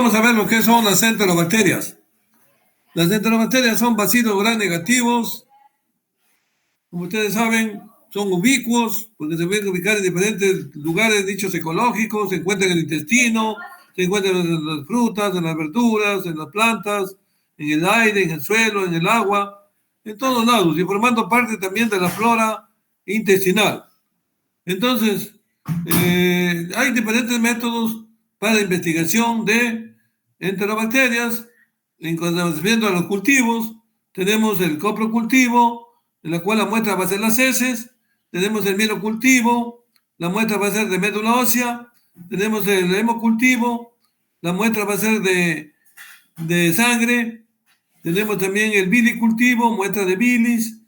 Vamos a ver lo que son las enterobacterias. Las enterobacterias son bacilos gram negativos. Como ustedes saben, son ubicuos porque se pueden ubicar en diferentes lugares dichos ecológicos. Se encuentran en el intestino, se encuentran en las frutas, en las verduras, en las plantas, en el aire, en el suelo, en el agua, en todos lados y formando parte también de la flora intestinal. Entonces, hay diferentes métodos para la investigación de enterobacterias. Viendo a los cultivos, tenemos el coprocultivo, en la cual la muestra va a ser las heces. Tenemos el mielocultivo, la muestra va a ser de médula ósea. Tenemos el hemocultivo, la muestra va a ser de sangre. Tenemos también el bilicultivo, muestra de bilis.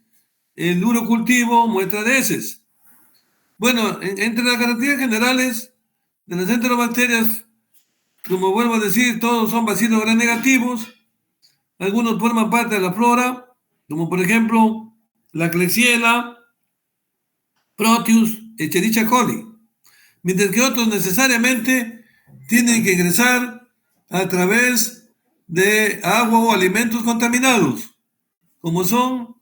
El urocultivo, muestra de heces. Bueno, entre las características generales de las enterobacterias, como vuelvo a decir, todos son bacilos gram negativos. Algunos forman parte de la flora, como por ejemplo la Klebsiella, Proteus, Escherichia coli, mientras que otros necesariamente tienen que ingresar a través de agua o alimentos contaminados, como son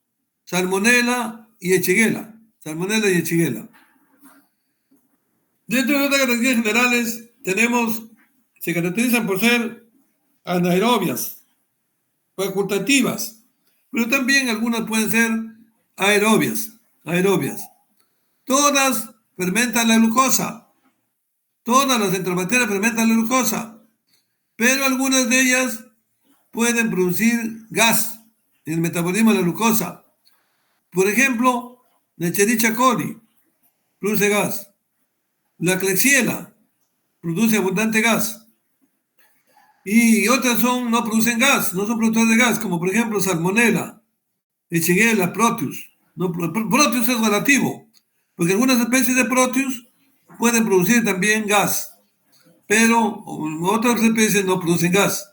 Salmonella y Echigela. Salmonella y Echigela. Dentro de otras características generales, se caracterizan por ser anaerobias, facultativas, pero también algunas pueden ser aerobias. Todas fermentan la glucosa, todas las enterobacterias fermentan la glucosa, pero algunas de ellas pueden producir gas en el metabolismo de la glucosa. Por ejemplo, la Escherichia coli produce gas. La Klebsiella produce abundante gas. Y otras no producen gas, no son productores de gas, como por ejemplo Salmonella, Echigela, Proteus. No, Proteus es relativo, porque algunas especies de Proteus pueden producir también gas, pero otras especies no producen gas.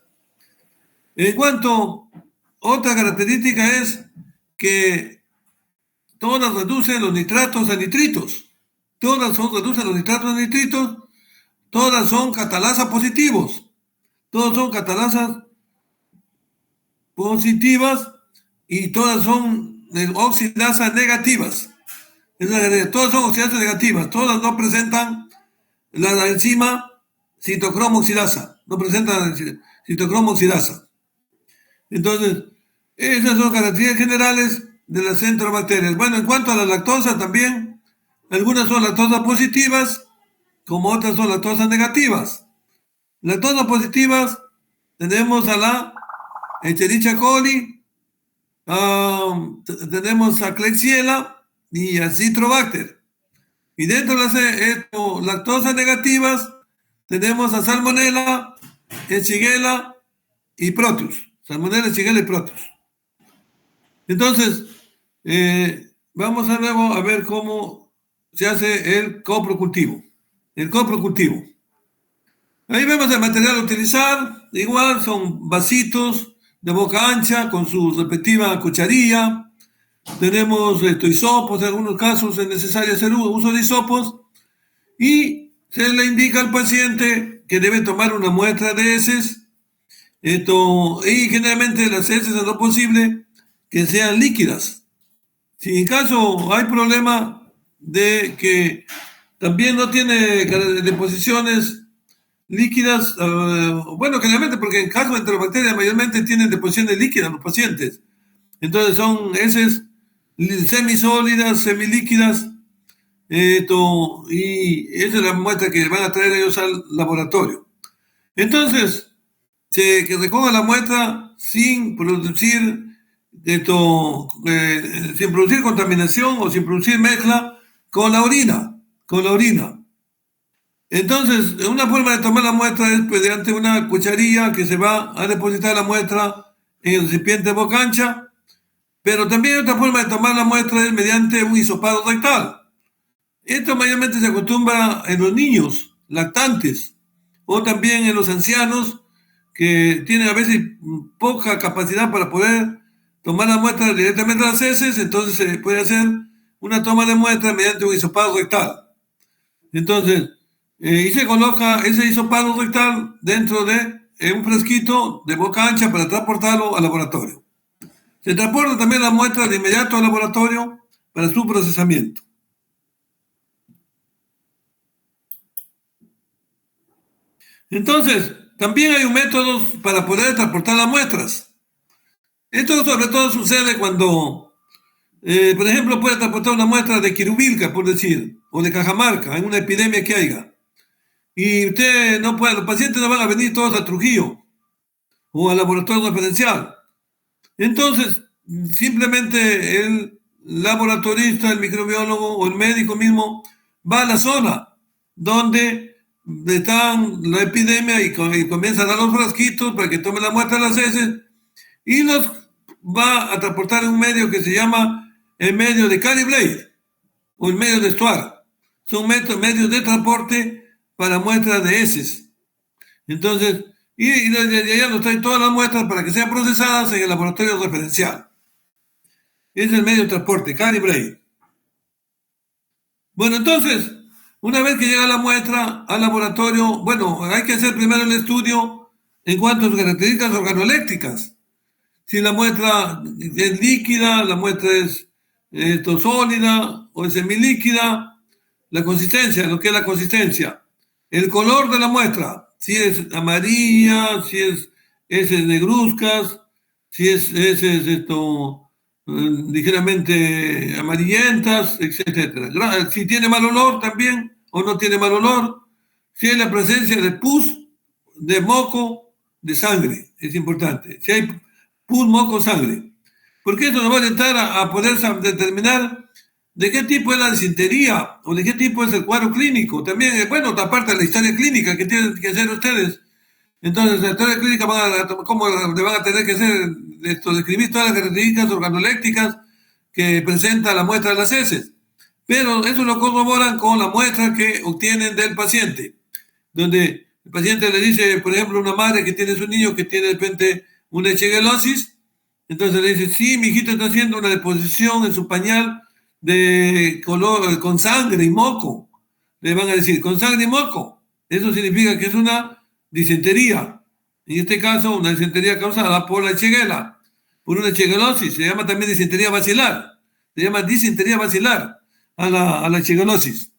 En cuanto, otra característica es que todas reducen los nitratos a nitritos. Reducen los nitratos a nitritos, todas son catalasa positivos. Todas son catalasas positivas y todas son oxidasas negativas. Todas son oxidasas negativas. Todas no presentan la enzima citocromo oxidasa. No presentan citocromo oxidasa. Entonces, esas son características generales de las enterobacterias. Bueno, en cuanto a la lactosa también, algunas son lactosas positivas, como otras son lactosas negativas. Lactosas positivas tenemos a la Escherichia coli, tenemos a Klebsiella y a Citrobacter. Y dentro de las lactosas negativas tenemos a Salmonella, Echigela y Proteus. Salmonella, Echigela y Proteus. Entonces, vamos a luego a ver cómo se hace el coprocultivo. El coprocultivo. Ahí vemos el material a utilizar. Igual son vasitos de boca ancha con su respectiva cucharilla. Tenemos hisopos, en algunos casos es necesario hacer uso de hisopos. Y se le indica al paciente que debe tomar una muestra de heces. Y generalmente las heces, a lo posible, que sean líquidas. Si en caso hay problema de que también no tiene deposiciones líquidas, bueno, generalmente porque en caso de enterobacterias mayormente tienen deposiciones líquidas los pacientes. Entonces son heces semisólidas, semilíquidas, y esa es la muestra que van a traer ellos al laboratorio. Entonces, que recoja la muestra sin producir contaminación o sin producir mezcla con la orina. Entonces, una forma de tomar la muestra es mediante una cucharilla que se va a depositar la muestra en el recipiente de boca ancha, pero también otra forma de tomar la muestra es mediante un hisopado rectal. Esto mayormente se acostumbra en los niños lactantes o también en los ancianos que tienen a veces poca capacidad para poder tomar la muestra directamente de las heces, entonces se puede hacer una toma de muestra mediante un hisopado rectal. Entonces, y se coloca ese hisopado rectal dentro de en un frasquito de boca ancha para transportarlo al laboratorio. Se transporta también la muestra de inmediato al laboratorio para su procesamiento. Entonces, también hay un método para poder transportar las muestras. Esto sobre todo sucede cuando, por ejemplo, puede transportar una muestra de Quirubilca, por decir, o de Cajamarca, en una epidemia que haya. Y usted no puede, los pacientes no van a venir todos a Trujillo o al laboratorio referencial. Entonces, simplemente el laboratorista, el microbiólogo o el médico mismo va a la zona donde está la epidemia y comienza a dar los frasquitos para que tome la muestra de las heces y los va a transportar en un medio que se llama el medio de Carrie Blade o el medio de Stuart. Son medios de transporte para muestras de heces. Entonces, y desde allá nos traen todas las muestras para que sean procesadas en el laboratorio referencial. Es el medio de transporte, Carrie Blade. Bueno, entonces, una vez que llega la muestra al laboratorio, bueno, hay que hacer primero el estudio en cuanto a sus características organoeléctricas. Si la muestra es líquida, la muestra es sólida o es semilíquida, la consistencia, lo que es la consistencia, el color de la muestra, si es amarilla, si es heces negruzcas, si es heces ligeramente amarillentas, etcétera. Si tiene mal olor también o no tiene mal olor, si hay la presencia de pus, de moco, de sangre, es importante. Si hay pus, moco, sangre. Porque eso nos va a orientar a poder determinar de qué tipo es la disentería o de qué tipo es el cuadro clínico. También, bueno, aparte de la historia clínica que tienen que hacer ustedes. Entonces, la historia clínica, ¿cómo le van a tener que hacer describir todas las características organoeléctricas que presenta la muestra de las heces? Pero eso lo corroboran con la muestra que obtienen del paciente, donde el paciente le dice, por ejemplo, una madre que tiene su niño que tiene de repente una eczegelosis, entonces le dice, sí, mi hijito está haciendo una deposición en su pañal de color con sangre y moco. Le van a decir, con sangre y moco. Eso significa que es una disentería. En este caso, una disentería causada por la shigella, por una shigellosis. Se llama también disentería bacilar. Se llama disentería bacilar a la shigellosis.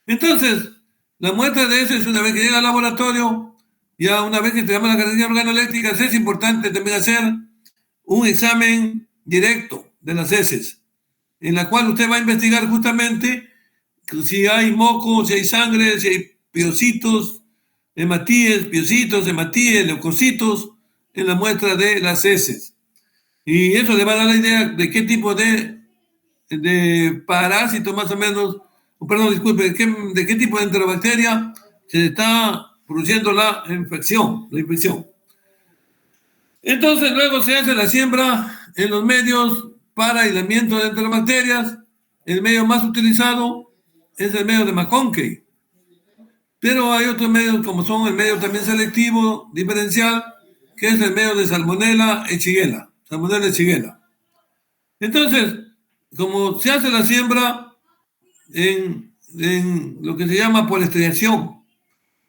Entonces, la muestra de eso es una vez que llega al laboratorio, ya una vez que te llaman las características organoeléctricas, es importante también hacer un examen directo de las heces, en la cual usted va a investigar justamente si hay moco, si hay sangre, si hay piocitos, piocitos, hematíes, leucocitos en la muestra de las heces. Y eso le va a dar la idea de qué tipo de parásito más o menos, perdón, disculpe, de qué tipo de enterobacteria se está produciendo la infección. Entonces luego se hace la siembra en los medios para aislamiento de enterobacterias. El medio más utilizado es el medio de McConkey. Pero hay otros medios como son el medio también selectivo, diferencial, que es el medio de Salmonella y Shigella. Entonces, como se hace la siembra en lo que se llama por estriación,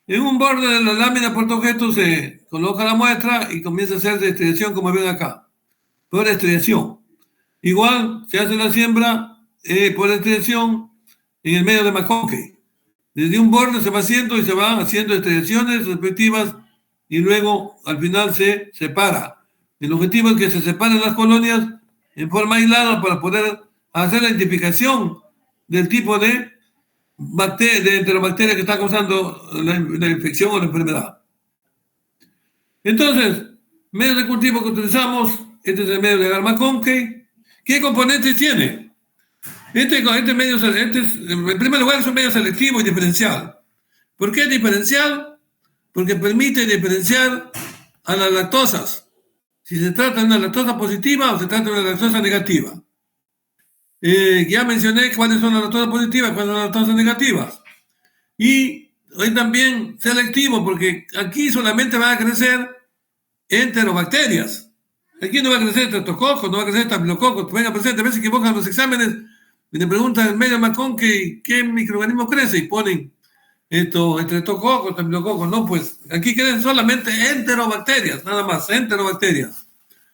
en un borde de la lámina portaobjetos se coloca la muestra y comienza a hacer estriación como ven acá, por estriación. Igual se hace la siembra por estriación en el medio de McConkey. Desde un borde se va haciendo y se van haciendo estriaciones respectivas y luego al final se separa. El objetivo es que se separen las colonias en forma aislada para poder hacer la identificación del tipo de enterobacteria que está causando la infección o la enfermedad. Entonces, medios de cultivo que utilizamos, este es el medio de Agar-McConkey. ¿Qué componentes tiene? Este medio, en primer lugar, es un medio selectivo y diferencial. ¿Por qué diferencial? Porque permite diferenciar a las lactosas. Si se trata de una lactosa positiva o se trata de una lactosa negativa. Ya mencioné cuáles son las lactosas positivas, cuáles son las lactosas negativas. Y hoy también selectivo, porque aquí solamente van a crecer enterobacterias. Aquí no va a crecer estreptococos, no va a crecer estafilococos. Venga, presente, a veces se equivocan los exámenes y le preguntan al medio McConkey qué microorganismo crece y ponen estreptococos, estafilococos, no, pues aquí quedan solamente enterobacterias, nada más, enterobacterias.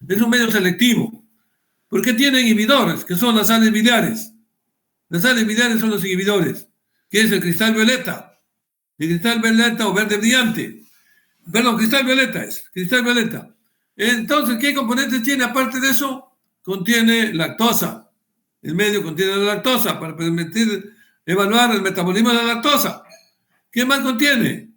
Es un medio selectivo. ¿Por qué tiene inhibidores? Que son las sales biliares. Las sales biliares son los inhibidores, que es el cristal violeta. El cristal violeta o verde brillante. Perdón, cristal violeta es, cristal violeta. Entonces, ¿qué componentes tiene aparte de eso? Contiene lactosa. El medio contiene la lactosa para permitir evaluar el metabolismo de la lactosa. ¿Qué más contiene?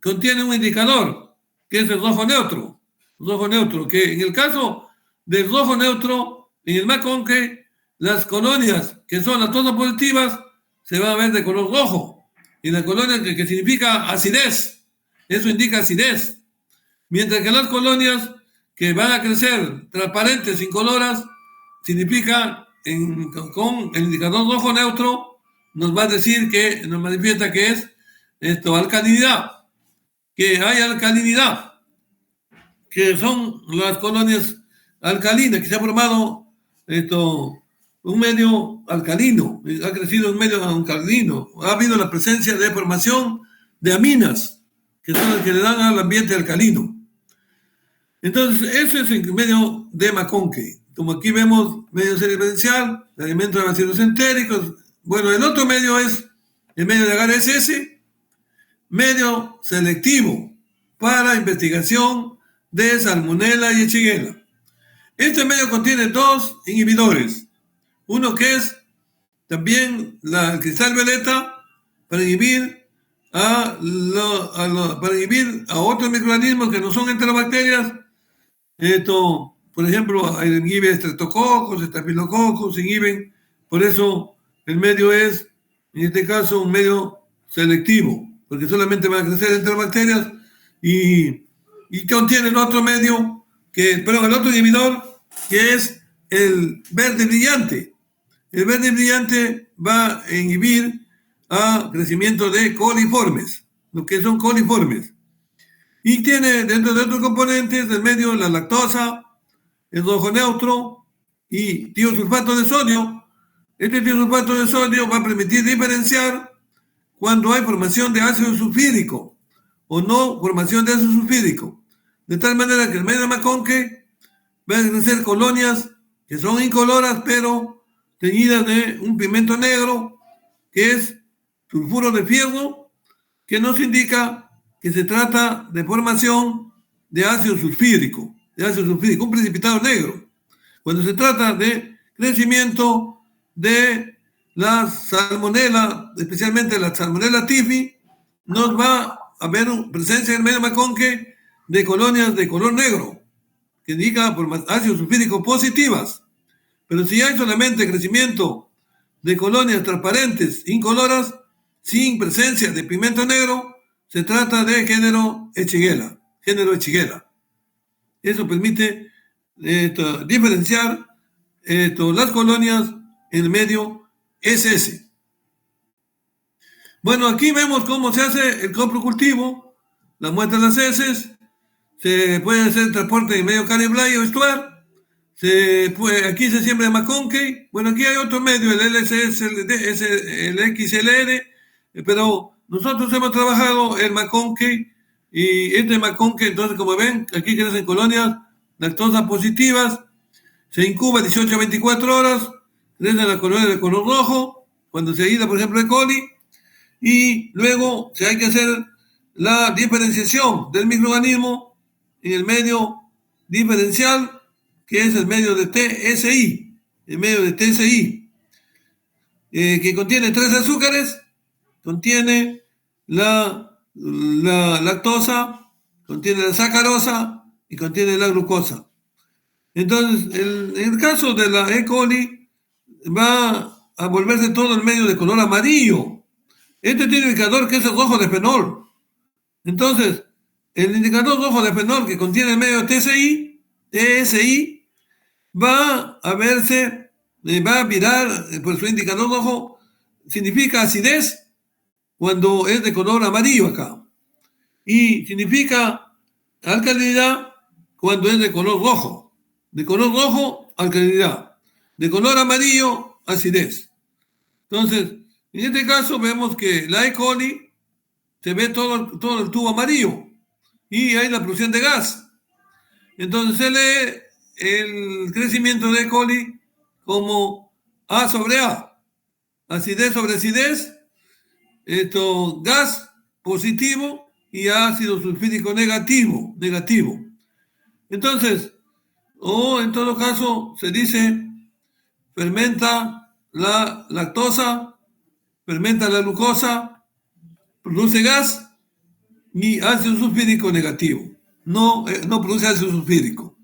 Contiene un indicador, que es el rojo neutro. Rojo neutro, que en el caso del rojo neutro, en el McConkey, las colonias que son lactosa positivas se van a ver de color rojo. Y la colonia que significa acidez, eso indica acidez. Mientras que las colonias que van a crecer transparentes, incoloras, significa con el indicador rojo neutro, nos va a decir que, nos manifiesta que es alcalinidad, que hay alcalinidad, que son las colonias alcalinas, que se ha formado un medio alcalino, ha crecido un medio alcalino, ha habido la presencia de formación de aminas, que son las que le dan al ambiente alcalino. Entonces, ese es el medio de McConkey. Como aquí vemos, medio diferencial, alimentos de bacilos entéricos. Bueno, el otro medio es el medio de agar SS, medio selectivo para investigación de salmonella y echigela. Este medio contiene dos inhibidores. Uno que es también el cristal violeta para inhibir para inhibir a otros microorganismos que no son enterobacterias. Por ejemplo, inhibe estreptococos, estafilococos, inhiben. Por eso el medio es, en este caso, un medio selectivo, porque solamente van a crecer enterobacterias y contiene el otro medio, el otro inhibidor, que es el verde brillante. El verde brillante va a inhibir a crecimiento de coliformes, lo que son coliformes. Y tiene dentro de otros componentes del medio la lactosa, el rojo neutro y tiosulfato de sodio. Este tiosulfato de sodio va a permitir diferenciar cuando hay formación de ácido sulfídrico o no formación de ácido sulfídrico. De tal manera que el medio de McConkey va a crecer colonias que son incoloras pero teñidas de un pigmento negro que es sulfuro de fierro, que nos indica que se trata de formación de ácido sulfídrico, un precipitado negro. Cuando se trata de crecimiento de la salmonela, especialmente la salmonella typhi, nos va a haber presencia en el medio McConkey de colonias de color negro, que indica por ácido sulfídrico positivas. Pero si hay solamente crecimiento de colonias transparentes, incoloras, sin presencia de pigmento negro, se trata de género Echigela. Eso permite diferenciar las colonias en el medio SS. Bueno, aquí vemos cómo se hace el coprocultivo, la muestra de las heces, se puede hacer transporte en medio Cariblay o estuar, aquí se siembra el McConkey. Bueno, aquí hay otro medio, el LSS, el XLR, pero nosotros hemos trabajado el McConkey y este McConkey, entonces como ven, aquí crecen colonias lactosa positivas, se incuba 18 a 24 horas, crecen las colonias de color rojo, cuando se aísla, por ejemplo, E. coli, y luego hay que hacer la diferenciación del microorganismo en el medio diferencial, que es el medio de TSI, que contiene 3 azúcares, contiene la lactosa, contiene la sacarosa y contiene la glucosa. Entonces, en el caso de la E. coli, va a volverse todo el medio de color amarillo. Este tiene un indicador que es el rojo de fenol. Entonces, el indicador rojo de fenol que contiene el medio TSI, va a verse, va a virar, pues su indicador rojo significa acidez cuando es de color amarillo acá. Y significa alcalinidad cuando es de color rojo. De color rojo, alcalinidad. De color amarillo, acidez. Entonces, en este caso vemos que la E. coli se ve todo el tubo amarillo y hay la producción de gas. Entonces se lee el crecimiento de E. coli como A sobre A, acidez sobre acidez, gas positivo y ácido sulfídrico negativo. Entonces, en todo caso, se dice fermenta la lactosa, fermenta la glucosa, produce gas y ácido sulfídrico negativo. No produce ácido sulfídrico.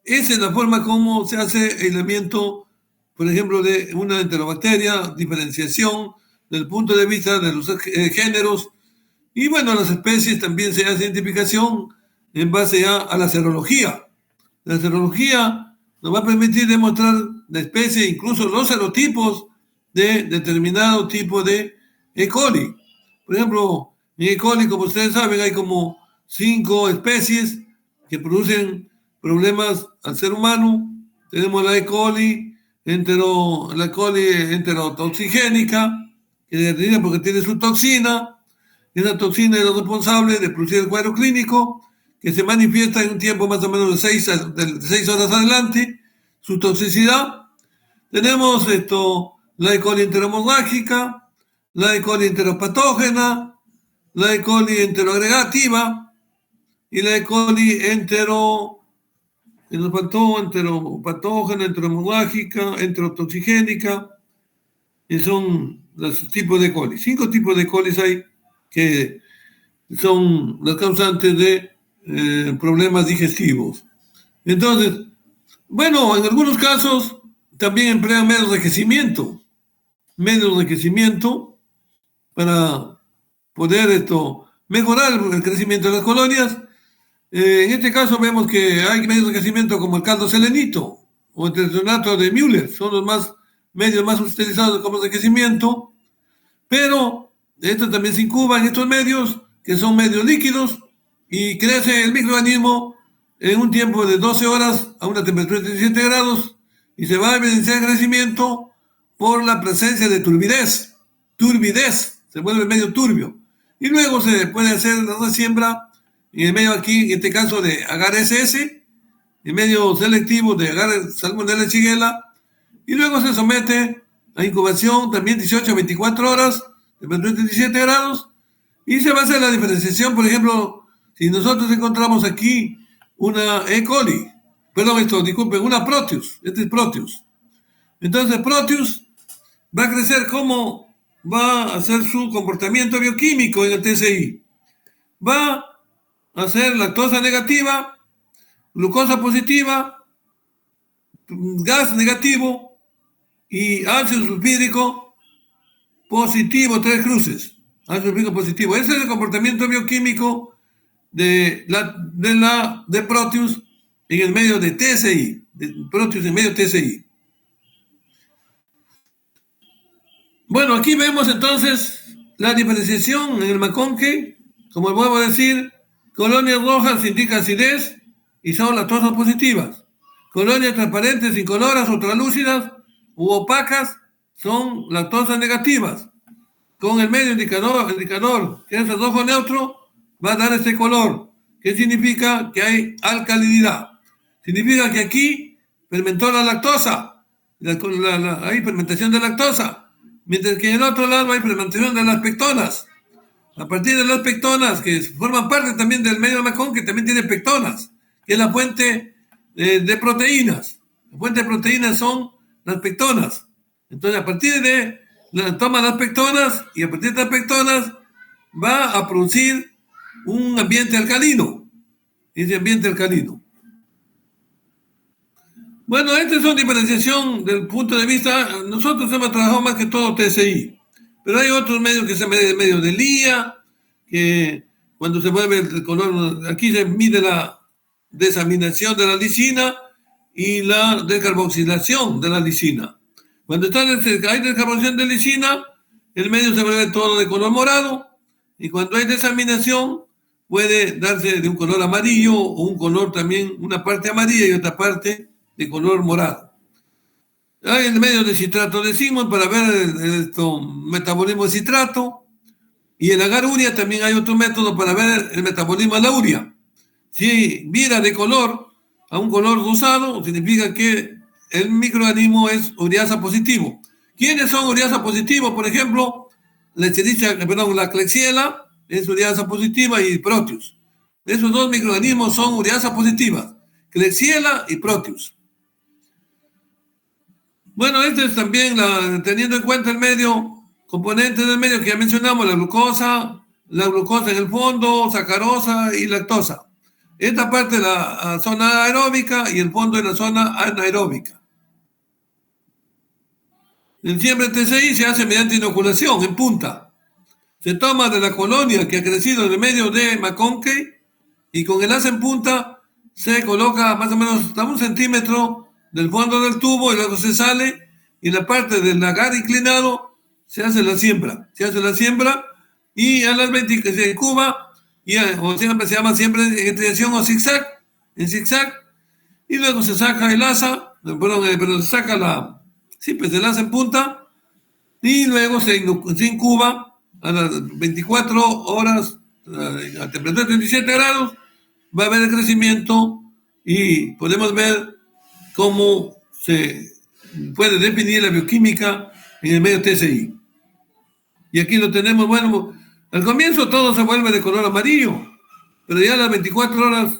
Esa es la forma como se hace aislamiento, por ejemplo, de una enterobacteria, diferenciación desde el punto de vista de los géneros. Y bueno, las especies también se hace identificación en base a la serología. La serología nos va a permitir demostrar la especie, incluso los serotipos de determinado tipo de E. coli. Por ejemplo, en E. coli, como ustedes saben, hay como 5 especies que producen problemas al ser humano. Tenemos la E. coli, enterotoxigénica, que es determina porque tiene su toxina. Esa toxina es la responsable de producir el cuadro clínico, que se manifiesta en un tiempo más o menos de 6 horas adelante, su toxicidad. Tenemos la E. coli enteromonárquica, la E. coli enteropatógena, la E. coli enteroagregativa y la E. coli enteropatógena, enteromonárquica, enterotoxigénica, y son los tipos de E. coli. 5 tipos de E. coli hay que son las causantes de problemas digestivos. Entonces, bueno, en algunos casos también emplean medios de enriquecimiento para poder mejorar el crecimiento de las colonias. En este caso vemos que hay medios de enriquecimiento como el caldo selenito o el tetrazonato de Müller, son los medios más utilizados como enriquecimiento, pero esto también se incuba en estos medios, que son medios líquidos, y crece el microorganismo en un tiempo de 12 horas a una temperatura de 37 grados y se va a evidenciar el crecimiento por la presencia de turbidez, se vuelve medio turbio. Y luego se puede hacer la resiembra en el medio aquí, en este caso de agar SS, en medio selectivo de agar Salmonella shigella, y luego se somete a incubación también 18 a 24 horas, temperatura de 37 grados, y se va a hacer la diferenciación. Por ejemplo, si nosotros encontramos aquí una E. coli, una Proteus, este es Proteus. Entonces Proteus va a crecer como va a hacer su comportamiento bioquímico en el TCI. Va a hacer lactosa negativa, glucosa positiva, gas negativo y ácido sulfídrico positivo, 3 cruces. Ácido sulfídrico positivo. Ese es el comportamiento bioquímico de Proteus en el medio de TCI, de Proteus en medio de TCI. Bueno, aquí vemos entonces la diferenciación en el McConkey. Como vuelvo a decir, colonias rojas indican acidez y son lactosas positivas. Colonias transparentes, incoloras o translúcidas u opacas son lactosas negativas. Con el medio indicador que es el rojo neutro, va a dar este color. ¿Qué significa? Que hay alcalinidad. Significa que aquí fermentó la lactosa. Hay fermentación de lactosa. Mientras que en el otro lado hay fermentación de las pectonas. A partir de las pectonas, que forman parte también del medio macón, que también tiene pectonas, que es la fuente de proteínas. La fuente de proteínas son las pectonas. Entonces, a partir de toma las pectonas y a partir de las pectonas va a producir un ambiente alcalino. Ese ambiente alcalino. Bueno, esta es una diferenciación del punto de vista. Nosotros hemos trabajado más que todo TCI, pero hay otros medios que se miden medio de Lía, que cuando se mueve el color, aquí se mide la desaminación de la lisina y la descarboxilación de la lisina. Cuando hay descarboxilación de lisina, el medio se vuelve todo de color morado, y cuando hay desaminación puede darse de un color amarillo o un color también, una parte amarilla y otra parte de color morado. Hay el medio de citrato de Simon para ver el metabolismo de citrato. Y en la agar urea también hay otro método para ver el metabolismo de la urea. Si vira de color a un color rosado, significa que el microorganismo es ureasa positivo. ¿Quiénes son ureasa positivos? Por ejemplo, la Klebsiella es ureasa positiva y Proteus. Esos dos microorganismos son ureasa positivas, Klebsiella y Proteus. Bueno, este es también, teniendo en cuenta el medio, componentes del medio que ya mencionamos, la glucosa en el fondo, sacarosa y lactosa. Esta parte de la zona aeróbica y el fondo de la zona anaeróbica. El siembra TCI se hace mediante inoculación en punta. Se toma de la colonia que ha crecido en el medio de McConkey y con el asa en punta se coloca más o menos hasta 1 centímetro del fondo del tubo y luego se sale y en la parte del agar inclinado se hace la siembra. Se hace la siembra y a las 20 que se incuba y o siempre se llama siempre en dirección o zigzag, en zigzag, y luego se saca el asa, pero se saca el asa en punta y luego se incuba a las 24 horas a temperatura de 37 grados, va a haber el crecimiento y podemos ver cómo se puede definir la bioquímica en el medio TCI. Y aquí lo tenemos, bueno, al comienzo todo se vuelve de color amarillo, pero ya a las 24 horas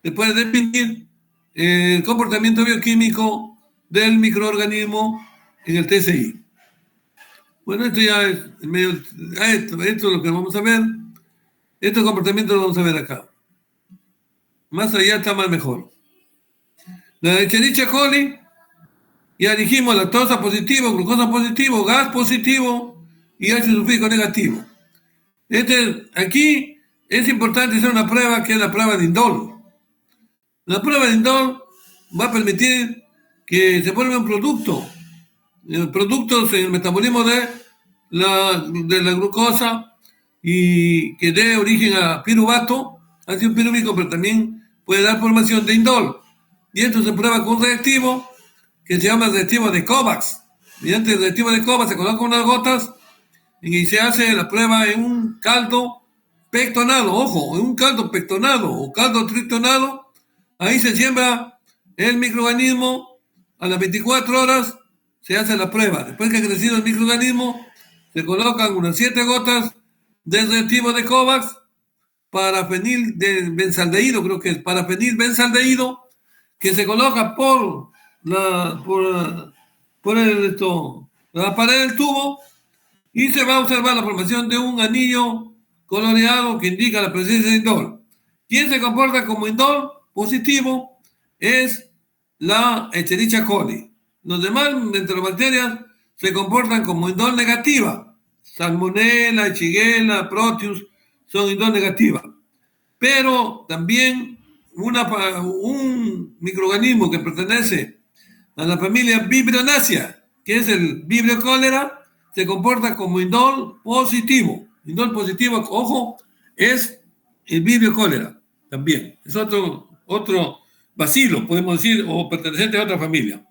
se puede definir el comportamiento bioquímico del microorganismo en el TCI. Bueno, esto ya es esto es lo que vamos a ver. Este comportamiento lo vamos a ver acá. Más allá está más mejor. La Escherichia coli, ya dijimos, lactosa positivo, glucosa positivo, gas positivo y ácido sulfúrico negativo. Aquí es importante hacer una prueba que es la prueba de Indol. La prueba de Indol va a permitir que se forme un productos en el metabolismo de la glucosa y que dé origen a piruvato, ácido pirúvico, pero también puede dar formación de indol. Y esto se prueba con un reactivo que se llama reactivo de COVAX. Mediante el reactivo de COVAX se colocan unas gotas y se hace la prueba en un caldo pectonado, ojo, en un caldo pectonado o caldo tritonado. Ahí se siembra el microorganismo a las 24 horas, se hace la prueba. Después que ha crecido el microorganismo, se colocan unas 7 gotas del reactivo de COVAX, parafenil de benzaldehído, creo que es parafenil benzaldehído, que se coloca por la pared del tubo y se va a observar la formación de un anillo coloreado que indica la presencia de indol. ¿Quién se comporta como indol positivo? Es la Escherichia coli. Los demás enterobacterias se comportan como indol negativa. Salmonella, Shigella, Proteus son indol negativa. Pero también un microorganismo que pertenece a la familia Vibrionaceae, que es el Vibrio cholera, se comporta como indol positivo. Indol positivo, ojo, es el Vibrio cholera también. Es otro bacilo, podemos decir, o perteneciente a otra familia.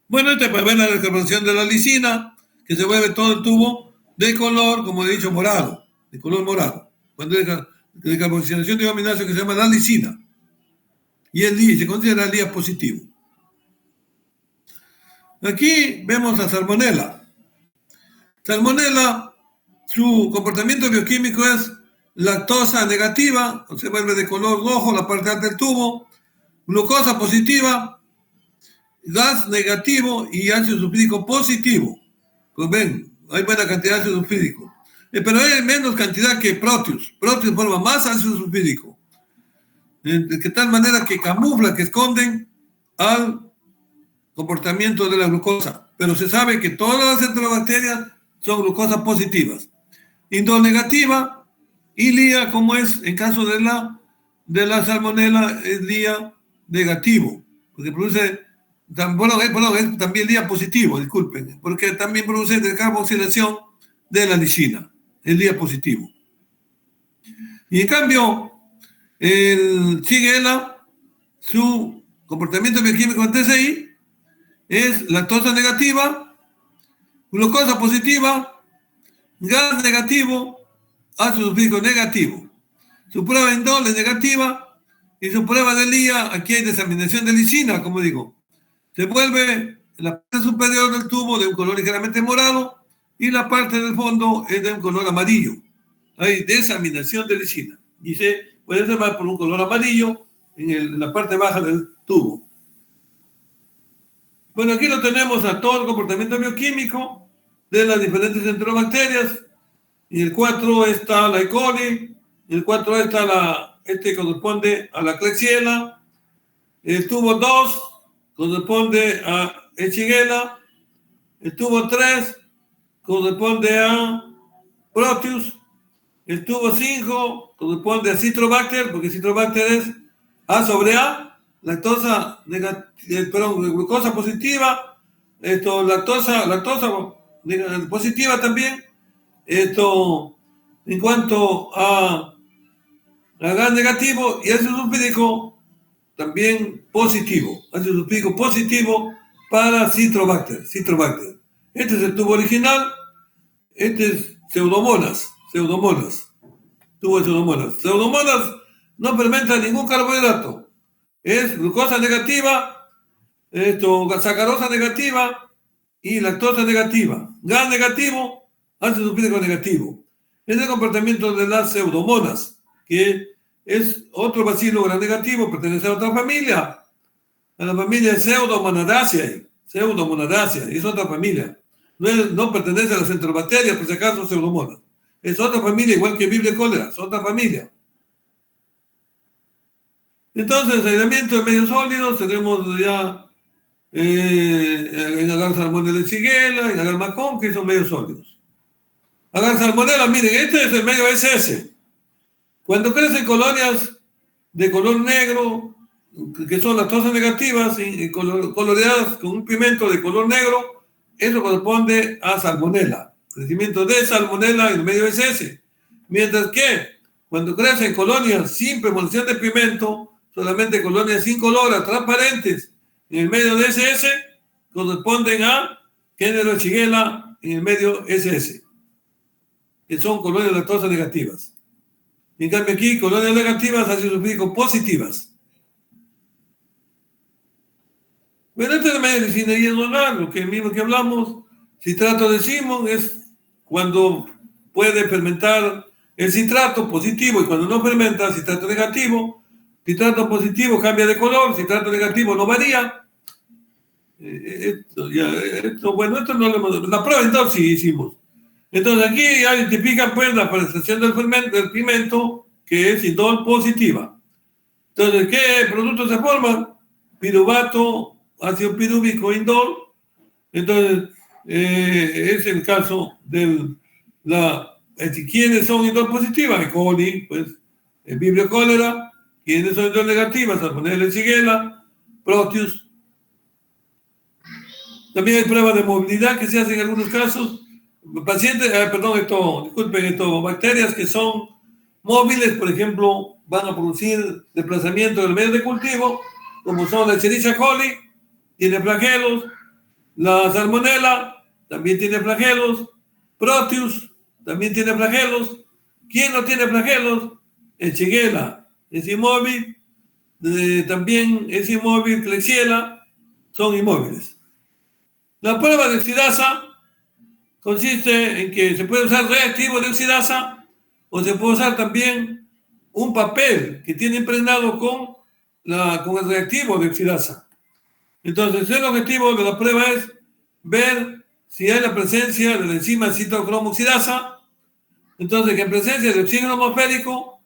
Bueno, este para ver la descarbonización de la lisina, que se vuelve todo el tubo de color, como he dicho, morado, de color morado. Cuando hay descarbonización de un aminoácido que se llama la lisina. Y se considera el día positivo. Aquí vemos a Salmonella. Salmonella, su comportamiento bioquímico es lactosa negativa, se vuelve de color rojo la parte alta del tubo, glucosa positiva, gas negativo y ácido sulfúrico positivo. Pues ven, hay buena cantidad de ácido sulfúrico. Pero hay menos cantidad que Proteus. Proteus forma más ácido sulfúrico. De tal manera que camufla, que esconden al comportamiento de la glucosa. Pero se sabe que todas las enterobacterias son glucosas positivas. Indol negativa y LIA, como es en caso de la salmonella, es LIA negativo. Porque produce, es también LIA positivo, disculpen, porque también produce descarboxilación de la lisina. Es LIA positivo. Y en cambio, el Shigella, su comportamiento bioquímico en TCI es lactosa negativa, glucosa positiva, Gas negativo, ácido sulfúrico negativo. Su prueba indol es negativa y su prueba de Lía, aquí hay desaminación de lisina, como digo. Se vuelve la parte superior del tubo de un color ligeramente morado y la parte del fondo es de un color amarillo. Hay desaminación de lisina y se puede observar por un color amarillo en la parte baja del tubo. Bueno, aquí lo tenemos a todo el comportamiento bioquímico de las diferentes enterobacterias. En el 4 está la E. coli, en el 4 está este corresponde a la Klebsiella, el tubo 2 corresponde a Shigella, el tubo 3 corresponde a Proteus, el tubo 5 corresponde a Citrobacter, porque Citrobacter es A sobre A, glucosa positiva, lactosa positiva también. En cuanto a gas negativo y ácido sulfúrico también positivo, ácido sulfúrico positivo para Citrobacter. Este es el tubo original, este es Pseudomonas. Tubo de Pseudomonas. Pseudomonas no fermenta ningún carbohidrato, es glucosa negativa, sacarosa negativa y lactosa negativa. Gas negativo, ácido sulfúrico negativo. Es el comportamiento de las pseudomonas, que es otro bacilo gram negativo, pertenece a otra familia, a la familia Pseudomonadaceae, es otra familia. No pertenece a las enterobacterias, por si acaso, pseudomonas. Es otra familia, igual que Vibrio cólera, es otra familia. Entonces, aislamiento de medios sólidos, tenemos ya en agar salmonella de Shigella, en agar macón, que son medios sólidos. Agar salmonella, miren, este es el medio SS. Cuando crecen colonias de color negro, que son lactosas negativas y coloreadas con un pigmento de color negro, eso corresponde a salmonella, crecimiento de salmonella en el medio SS. Mientras que cuando crecen colonias sin premolación de pigmento, solamente colonias incoloras, transparentes, en el medio de SS, corresponden a género Shigella en el medio SS, que son colonias lactosas negativas. En cambio aquí, colonias negativas, ácido sulfúrico positivas. Bueno, este es la medicina y es normal, lo que mismo que hablamos, citrato de Simon es cuando puede fermentar el citrato positivo y cuando no fermenta, citrato negativo. Citrato positivo cambia de color, citrato negativo no varía. Bueno, esto no lo hemos... La prueba entonces sí hicimos. Entonces aquí ya identifican pues la presentación del pigmento que es indol positiva. Entonces, ¿qué productos se forman? Piruvato, ácido pirúvico, indol. Entonces, es el caso de ¿quiénes son indol positivas? E. coli, pues, el Vibrio cólera. ¿Quiénes son indol negativas? Salmonella, Shigella, Proteus. También hay pruebas de movilidad que se hacen en algunos casos. Pacientes, bacterias que son móviles, por ejemplo, van a producir desplazamiento del medio de cultivo, como son la Escherichia coli, tiene flagelos, la Salmonella también tiene flagelos, Proteus también tiene flagelos. ¿Quién no tiene flagelos? El Shigella es inmóvil, también es inmóvil, Klebsiella, son inmóviles. La prueba de oxidasa consiste en que se puede usar reactivo de oxidasa o se puede usar también un papel que tiene impregnado con el reactivo de oxidasa. Entonces, el objetivo de la prueba es ver si hay la presencia de la enzima citocromoxidasa. Entonces, que en presencia de oxígeno atmosférico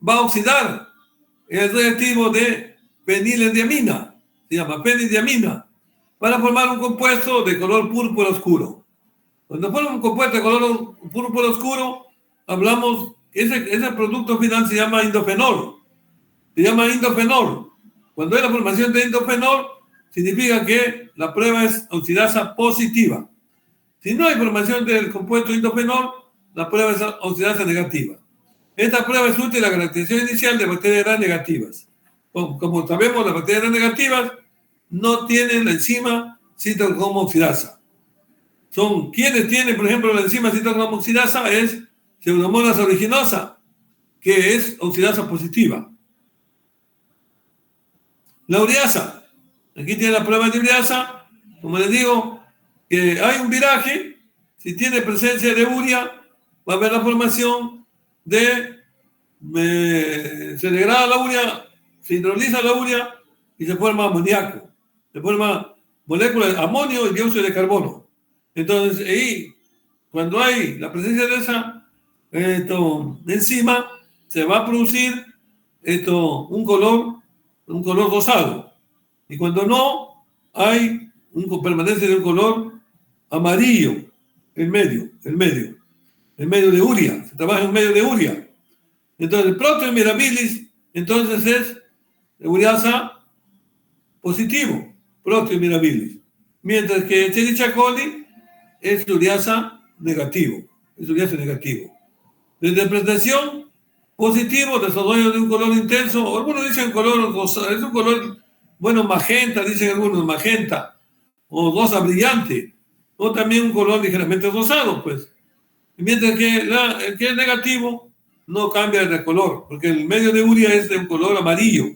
va a oxidar el reactivo de fenilendiamina, se llama fenilendiamina, para formar un compuesto de color púrpura oscuro. Cuando forma un compuesto de color púrpura oscuro, hablamos que ese producto final se llama indofenol. Cuando hay la formación de indofenol, significa que la prueba es oxidasa positiva. Si no hay formación del compuesto indofenol, la prueba es oxidasa negativa. Esta prueba es útil a la caracterización inicial de bacterias gram negativas. Como sabemos, las bacterias gram negativas no tienen la enzima citocromoxidasa. son quienes tienen, por ejemplo, la enzima citocromoxidasa es Pseudomonas aeruginosa, que es oxidasa positiva. La ureasa, aquí tiene la prueba de ureasa, como les digo, que hay un viraje, si tiene presencia de urea, va a haber la formación de, se degrada la urea, se hidroliza la urea y se forma amoníaco, se forma moléculas de amonio y dióxido de carbono. Entonces, ahí, cuando hay la presencia de esa enzima, se va a producir un color rosado. Y cuando no, hay permanencia de un color amarillo, el medio de urea, se trabaja en medio de urea. Entonces, el Proteus mirabilis, entonces es ureasa positivo, Proteus mirabilis. Mientras que Escherichia coli es ureasa negativo, La interpretación positivo, desarrollo de un color intenso, algunos dicen color rosa, es un color, bueno, magenta, dicen algunos, magenta, o rosa brillante, o también un color ligeramente rosado, pues. Mientras que el que es negativo no cambia de color, porque el medio de urea es de un color amarillo,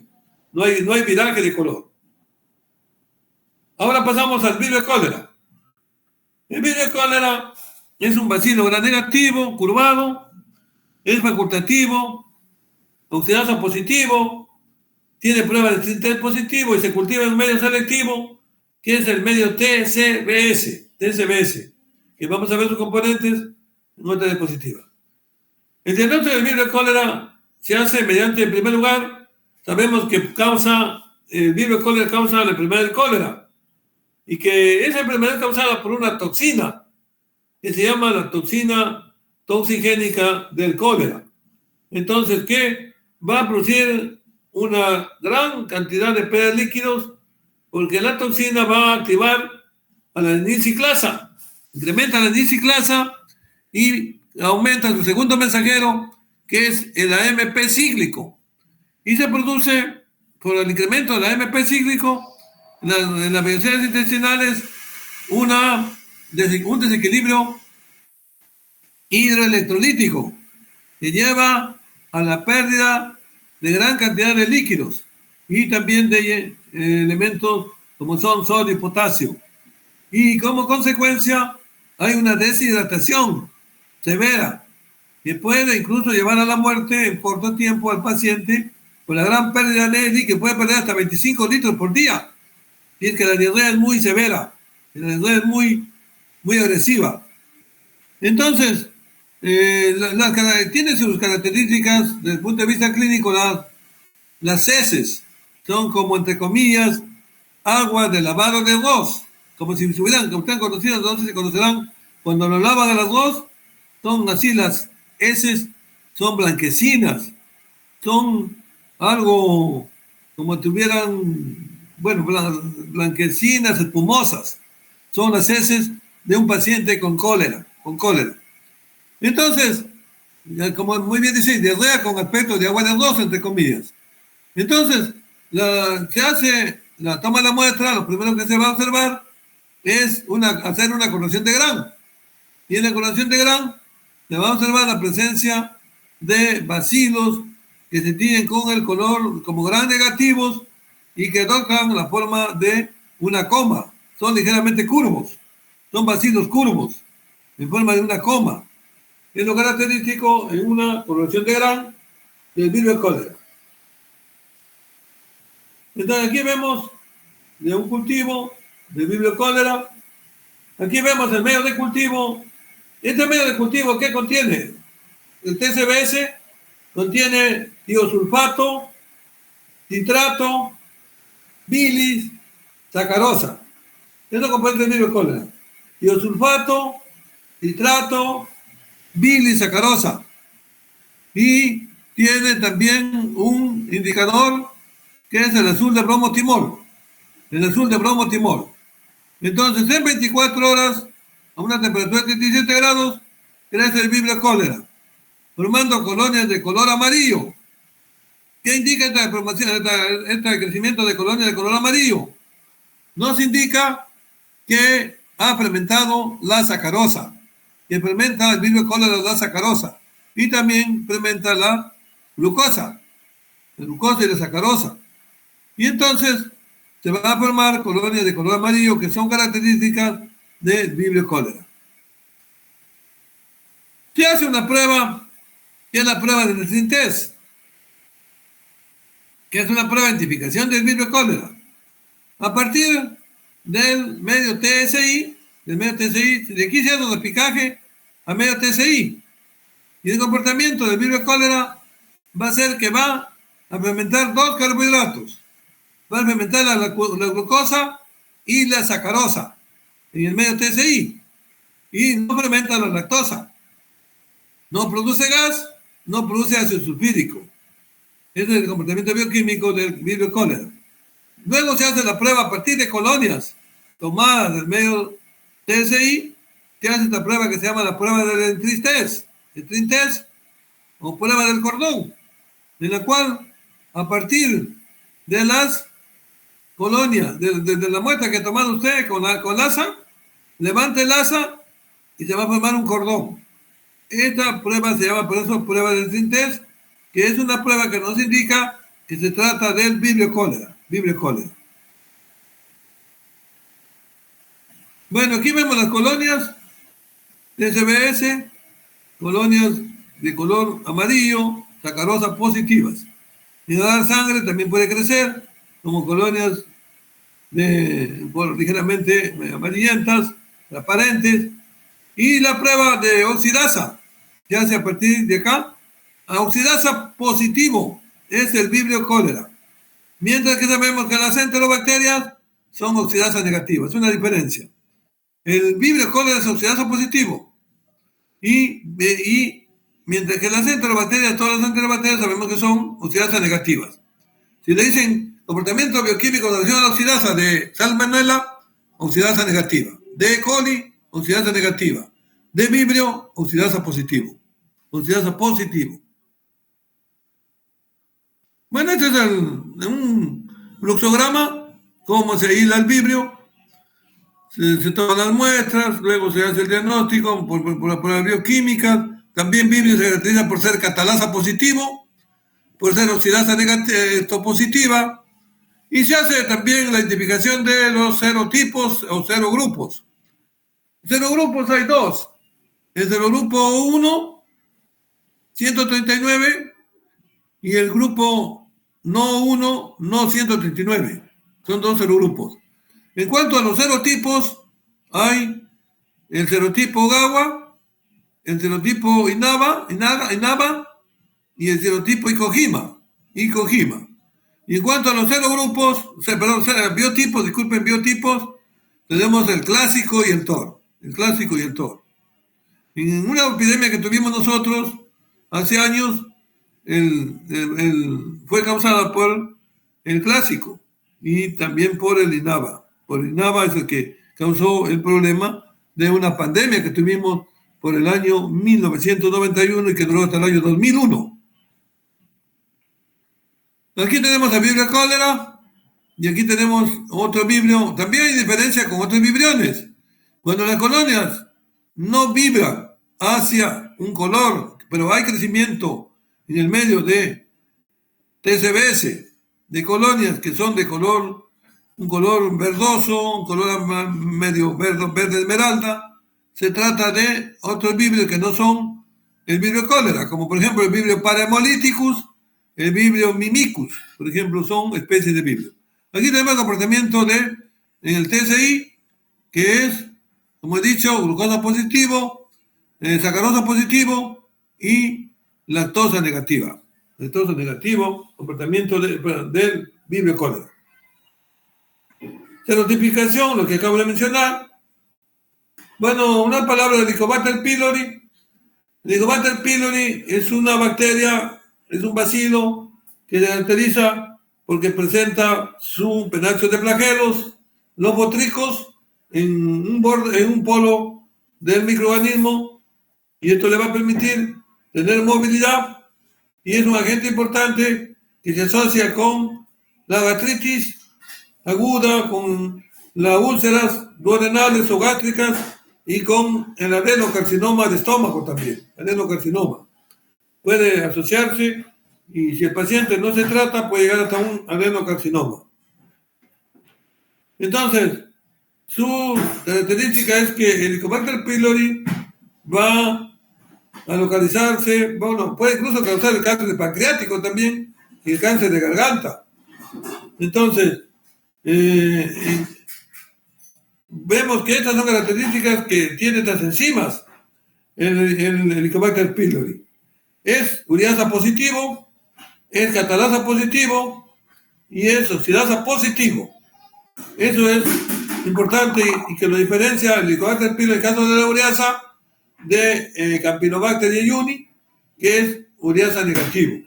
no hay viraje de color. Ahora pasamos al virus de cólera. El virus de cólera es un bacilo gram negativo, curvado, es facultativo, oxidasa positivo, tiene prueba de sintés positivo y se cultiva en un medio selectivo, que es el medio TCBS, que vamos a ver sus componentes en otra diapositiva. El diagnóstico del virus de cólera se hace mediante, en primer lugar, sabemos que el virus de cólera causa la enfermedad del cólera, y que esa enfermedad es causada por una toxina, que se llama la toxina toxigénica del cólera. Entonces, ¿qué? Va a producir una gran cantidad de pérdidas de líquidos, porque la toxina va a activar a la adenyl-ciclasa, incrementa la adenyl-ciclasa y aumenta su segundo mensajero, que es el AMP cíclico. Y se produce, por el incremento del AMP cíclico, en las reacciones intestinales, un desequilibrio hidroelectrolítico que lleva a la pérdida de gran cantidad de líquidos y también de elementos como son sodio y potasio. Y como consecuencia hay una deshidratación severa que puede incluso llevar a la muerte en corto tiempo al paciente por la gran pérdida de líquido, que puede perder hasta 25 litros por día. Y es que la diarrea es muy severa, la diarrea es muy agresiva. Entonces, tiene sus características desde el punto de vista clínico. Las heces son como, entre comillas, agua de lavado de arroz, como si estuvieran, como están conocidos, no sé si conocerán, cuando lo lavan el arroz, son así, las heces son blanquecinas, son algo como si tuvieran, bueno, blanquecinas, espumosas, son las heces de un paciente con cólera. Entonces, como muy bien dice, diarrea con aspecto de agua de arroz, entre comillas. Entonces, toma la muestra, lo primero que se va a observar es hacer una coloración de Gram. Y en la coloración de Gram se va a observar la presencia de bacilos que se tienen con el color como Gram negativos y que adoptan la forma de una coma. Son ligeramente curvos, son bacilos curvos en forma de una coma. Es lo característico en una coloración de Gram del virus de cólera. Entonces aquí vemos de un cultivo de virus de cólera. Aquí vemos el medio de cultivo. Este medio de cultivo, ¿qué contiene? El TCBS contiene tiosulfato, citrato, bilis, sacarosa. Esto compone el virus de cólera. Tiosulfato, citrato, bilis, sacarosa. Y tiene también un indicador que es el azul de bromotimol. Entonces, en 24 horas, a una temperatura de 37 grados, crece el virus de cólera, formando colonias de color amarillo. ¿Qué indica esta formación, este crecimiento de colonias de color amarillo? Nos indica que ha fermentado la sacarosa, que fermenta el Vibrio cólera la sacarosa, y también fermenta la glucosa y la sacarosa. Y entonces se van a formar colonias de color amarillo que son características del Vibrio cólera. Se hace una prueba, que es la prueba del Nitrin Test, que es una prueba de identificación del Vibrio cólera. A partir del medio TSI, de aquí se hace un picaje a medio TSI. Y el comportamiento del Vibrio cólera va a ser que va a fermentar dos carbohidratos. Va a fermentar la glucosa y la sacarosa en el medio TSI. Y no fermenta la lactosa. No produce gas, no produce ácido sulfídrico. Ese es el comportamiento bioquímico del Vibrio cólera. Luego se hace la prueba a partir de colonias tomadas del medio TSI. Se hace esta prueba que se llama la prueba del Nitrin Test, o prueba del cordón, en la cual a partir de las colonias, de la muestra que ha tomado usted con asa, levante el asa y se va a formar un cordón. Esta prueba se llama por eso prueba del Nitrin Test, que es una prueba que nos indica que se trata del Vibrio cólera. Bueno, aquí vemos las colonias de SBS, colonias de color amarillo, sacarosa positivas. Y dar sangre también puede crecer como colonias ligeramente amarillentas, transparentes. Y la prueba de oxidasa se hace a partir de acá. A oxidasa positivo es el Vibrio cólera. Mientras que sabemos que las enterobacterias son oxidasas negativas. Es una diferencia. El Vibrio cólera es oxidasa positivo. Y mientras que las enterobacterias, todas las enterobacterias sabemos que son oxidasas negativas. Si le dicen comportamiento bioquímico de relación a la oxidasa de Salmonella, oxidasa negativa. De E. coli, oxidasa negativa. De Vibrio, oxidasa positivo. Oxidasa positivo. Bueno, este es un fluxograma, cómo se hila el Vibrio. Se toman las muestras, luego se hace el diagnóstico por la prueba bioquímica. También Vibrio se caracteriza por ser catalasa positivo, por ser oxidasa positiva, y se hace también la identificación de los serotipos o serogrupos. Serogrupos hay dos. El serogrupo 1, 139, y el grupo no 1, no 139. Son dos serogrupos. En cuanto a los serotipos, hay el serotipo GAWA, el serotipo INABA y el serotipo ICOGIMA. Y en cuanto a los serogrupos, biotipos, tenemos el clásico y el TOR. En una epidemia que tuvimos nosotros hace años, fue causada por el clásico y también por el INABA. Por el INABA es el que causó el problema de una pandemia que tuvimos por el año 1991 y que duró hasta el año 2001. Aquí tenemos el Vibrio cólera y aquí tenemos otro Vibrio. También hay diferencia con otros vibriones. Cuando las colonias no vibran hacia un color, pero hay crecimiento en el medio de TCBS, de colonias que son de un color verdoso, un color medio verde esmeralda, se trata de otros vibrios que no son el Vibrio cólera, como por ejemplo el Vibrio Parahemolyticus, el Vibrio Mimicus, por ejemplo, son especies de vibrio. Aquí tenemos el comportamiento en el TSI, que es, como he dicho, glucosa positivo, sacarosa positivo y lactosa negativa. Lactosa negativo, comportamiento del Vibrio cólera. Serotipicación, lo que acabo de mencionar. Bueno, una palabra de Helicobacter pylori. Helicobacter pylori es una bacteria, es un bacilo que se caracteriza porque presenta su penacho de flagelos lobotricos en un polo del microorganismo, y esto le va a permitir tener movilidad, y es un agente importante que se asocia con la gastritis aguda, con las úlceras duodenales o gástricas y con el adenocarcinoma de estómago también, adenocarcinoma. Puede asociarse y si el paciente no se trata puede llegar hasta un adenocarcinoma. Entonces, su característica es que el Helicobacter pylori va a localizarse, bueno, puede incluso causar el cáncer pancreático también y el cáncer de garganta. Entonces, vemos que estas son características que tiene estas enzimas, el Helicobacter pylori. Es ureasa positivo, es catalasa positivo y es oxidasa positivo. Eso es importante y que lo diferencia el Helicobacter pylori, el caso de la ureasa, de Campylobacter jejuni, que es ureasa negativo.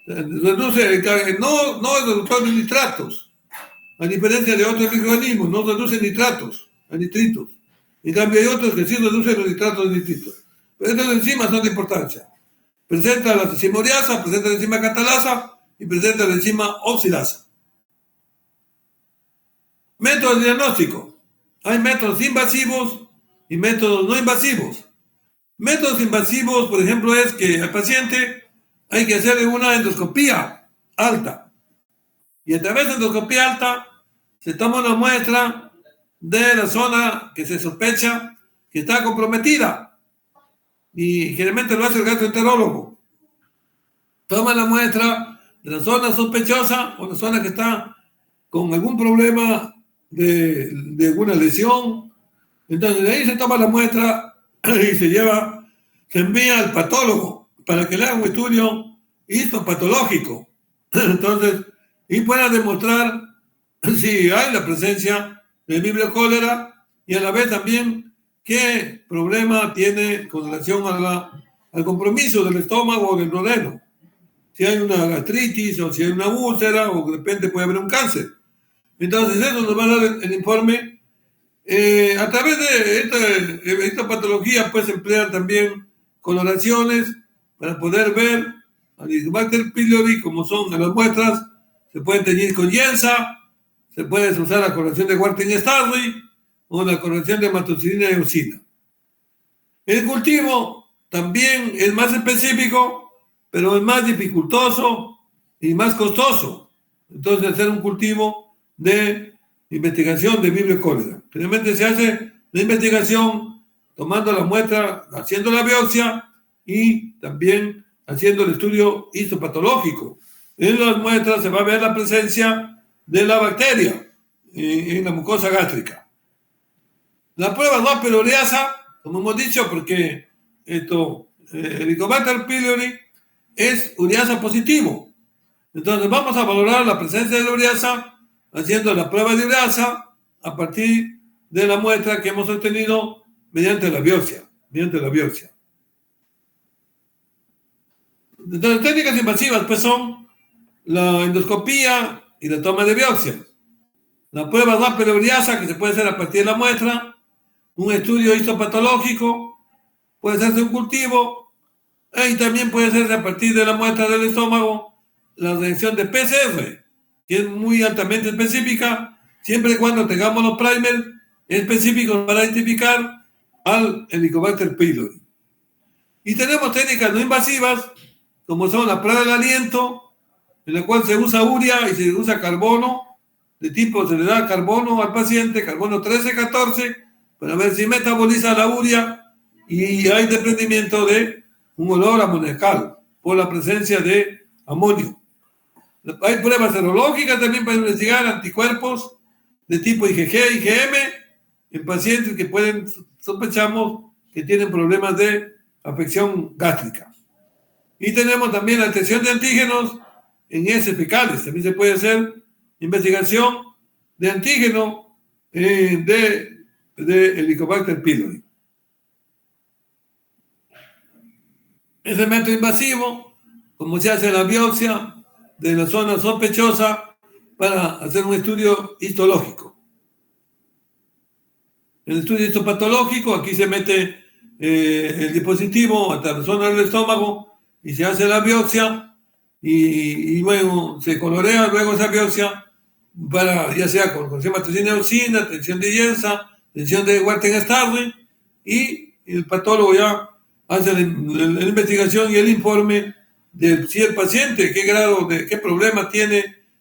Reduce, no es reductor de nitratos, a diferencia de otros microorganismos, no reducen nitratos, a nitritos. En cambio hay otros que sí reducen los nitratos de nitritos. Pero estas enzimas son de importancia. Presenta la enzima ureasa, presenta la enzima catalasa y presenta la enzima oxidasa. Métodos de diagnóstico. Hay métodos invasivos y métodos no invasivos. Métodos invasivos, por ejemplo, es que al paciente hay que hacerle una endoscopía alta. Y a través de endoscopía alta se toma una muestra de la zona que se sospecha que está comprometida. Y generalmente lo hace el gastroenterólogo. Toma la muestra de la zona sospechosa o la zona que está con algún problema de alguna lesión. Entonces de ahí se toma la muestra y se envía al patólogo para que le haga un estudio histopatológico. Entonces, y pueda demostrar si hay la presencia de Vibrio cólera y a la vez también qué problema tiene con relación al compromiso del estómago o del duodeno. Si hay una gastritis o si hay una úlcera o de repente puede haber un cáncer. Entonces eso nos va a dar el informe. A través de esta patología pues se emplean también coloraciones para poder ver al Helicobacter pylori como son las muestras. Se pueden teñir con Yensa, se puede usar la coloración de Warthin-Starley o la coloración de matocilina y eosina. El cultivo también es más específico, pero es más dificultoso y más costoso. Entonces hacer un cultivo de investigación de Vibrio cólera. Finalmente se hace la investigación tomando la muestra, haciendo la biopsia y también haciendo el estudio histopatológico. En las muestras se va a ver la presencia de la bacteria en la mucosa gástrica. La prueba Doppler ureasa, como hemos dicho, porque el Helicobacter pylori es ureasa positivo. Entonces vamos a valorar la presencia de la ureasa haciendo la prueba de ureasa a partir de la muestra que hemos obtenido mediante la biopsia. Entonces, técnicas invasivas pues son la endoscopía y la toma de biopsia. La prueba Doppler ureasa que se puede hacer a partir de la muestra, un estudio histopatológico, puede hacerse un cultivo y también puede hacerse a partir de la muestra del estómago la reacción de PCR, que es muy altamente específica, siempre y cuando tengamos los primers específicos para identificar al Helicobacter pylori. Y tenemos técnicas no invasivas, como son la prueba del aliento, en la cual se usa urea y se usa carbono, de tipo se le da carbono al paciente, carbono 13-14, para ver si metaboliza la urea y hay desprendimiento de un olor amoniacal por la presencia de amonio. Hay pruebas serológicas también para investigar anticuerpos de tipo IgG, IgM en pacientes que sospechamos que tienen problemas de afección gástrica. Y tenemos también la detección de antígenos en heces fecales. También se puede hacer investigación de antígeno de Helicobacter pylori. Ese método invasivo, como se hace la biopsia de la zona sospechosa para hacer un estudio histológico. El estudio histopatológico, aquí se mete el dispositivo hasta la zona del estómago y se hace la biopsia y luego se colorea luego esa biopsia para, ya sea con cineosina, tensión de Jensa, tensión de Warten-Starre, y el patólogo ya hace la investigación y el informe de si el paciente, qué grado, qué problema tiene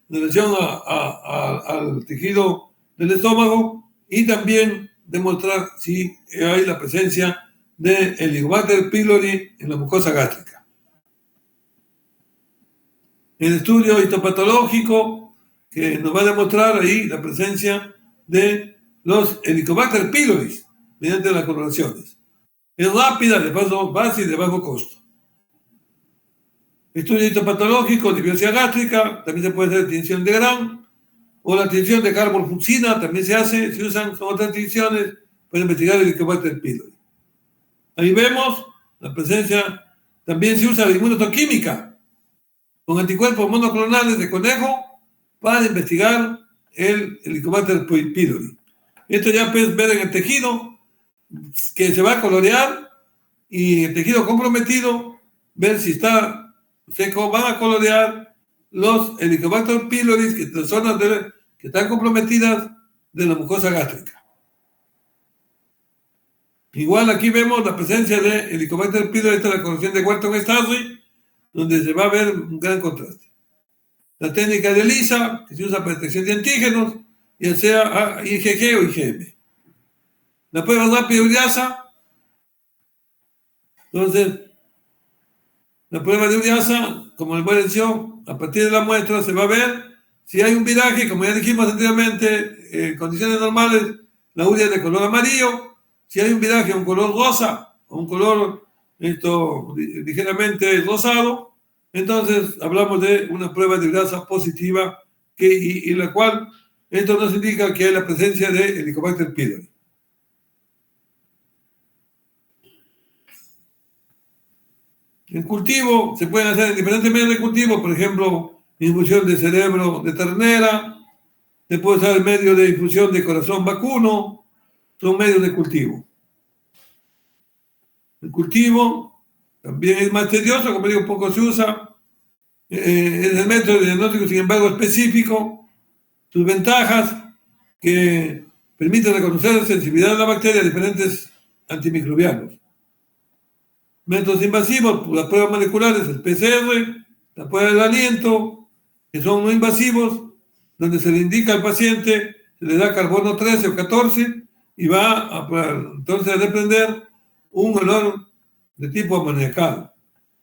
en relación al tejido del estómago, y también demostrar si hay la presencia de Helicobacter pylori en la mucosa gástrica. El estudio histopatológico que nos va a demostrar ahí la presencia de los Helicobacter pylori mediante las coloraciones. Es rápida, de paso fácil y de bajo costo. Estudio histopatológico de biopsia gástrica, también se puede hacer tinción de Gram, o la tinción de carbonfluxina también se hace, se usan, son otras tinciones para investigar el Helicobacter pylori. Ahí vemos la presencia, también se usa la inmunotoquímica con anticuerpos monoclonales de conejo para investigar el Helicobacter pylori. Esto ya puedes ver en el tejido que se va a colorear, y el tejido comprometido, ver si está seco, van a colorear los Helicobacter pylori, que son zonas que están comprometidas de la mucosa gástrica. Igual aquí vemos la presencia de Helicobacter pylori, esta es la corrección de Warten-Starre, donde se va a ver un gran contraste. La técnica de ELISA, que se usa para detección de antígenos, ya sea IgG o IgM. La prueba rápida de ureasa, entonces, la prueba de ureasa, como les voy a decir, a partir de la muestra se va a ver si hay un viraje, como ya dijimos anteriormente, en condiciones normales, la urea es de color amarillo. Si hay un viraje, un color rosa, o un color ligeramente rosado, entonces hablamos de una prueba de ureasa positiva, y la cual esto nos indica que hay la presencia de Helicobacter pylori. En cultivo se pueden hacer diferentes medios de cultivo, por ejemplo, infusión de cerebro de ternera, se puede usar el medio de infusión de corazón vacuno, son medios de cultivo. El cultivo también es más tedioso, como digo, poco se usa. Es el método de diagnóstico, sin embargo, específico. Sus ventajas, que permiten reconocer la sensibilidad de la bacteria a diferentes antimicrobianos. Métodos invasivos, las pruebas moleculares, el PCR, la prueba del aliento, que son no invasivos, donde se le indica al paciente, se le da carbono 13 o 14 y va entonces a desprender un olor de tipo amoniacal.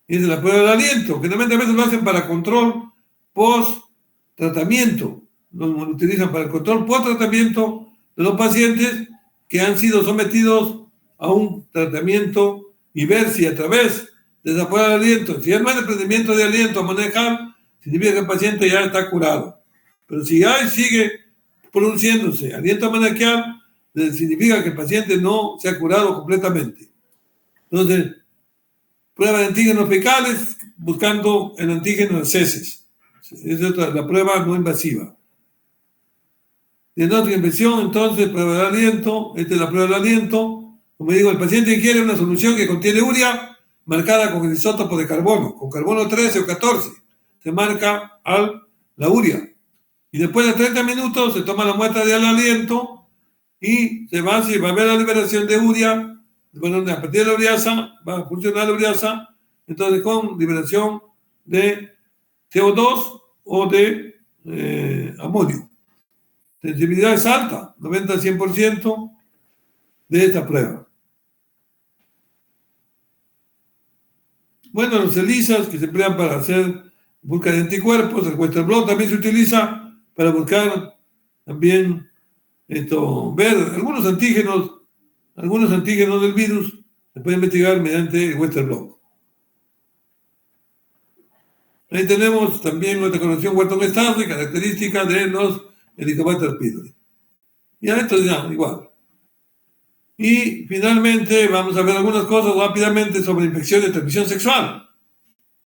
Y es la prueba del aliento, que normalmente a veces lo hacen para control post-tratamiento, lo utilizan para el control post-tratamiento de los pacientes que han sido sometidos a un tratamiento, y ver si a través de esa prueba de aliento, si hay más desprendimiento de aliento amoniacal, significa que el paciente ya está curado. Pero si ya sigue produciéndose aliento amoniacal, significa que el paciente no se ha curado completamente. Entonces, prueba de antígenos fecales, buscando el antígeno de heces. Esa es la prueba no invasiva. Diagnóstico de infección, entonces, prueba de aliento. Esta es la prueba de aliento. Como digo, el paciente ingiere una solución que contiene urea marcada con el isótopo de carbono, con carbono 13 o 14. Se marca la urea. Y después de 30 minutos se toma la muestra del aliento y se va a ver la liberación de urea. Bueno, a partir de la ureasa va a funcionar la ureasa, entonces con liberación de CO2 o de amonio. Sensibilidad es alta, 90-100% de esta prueba. Bueno, los ELISAs que se emplean para hacer búsqueda de anticuerpos, el Western blot también se utiliza para buscar también ver algunos antígenos del virus, se puede investigar mediante el Western blot. Ahí tenemos también nuestra conexión Warten-Starre, característica de los Helicobacter pylori. Y a esto ya, igual. Y finalmente vamos a ver algunas cosas rápidamente sobre infecciones de transmisión sexual.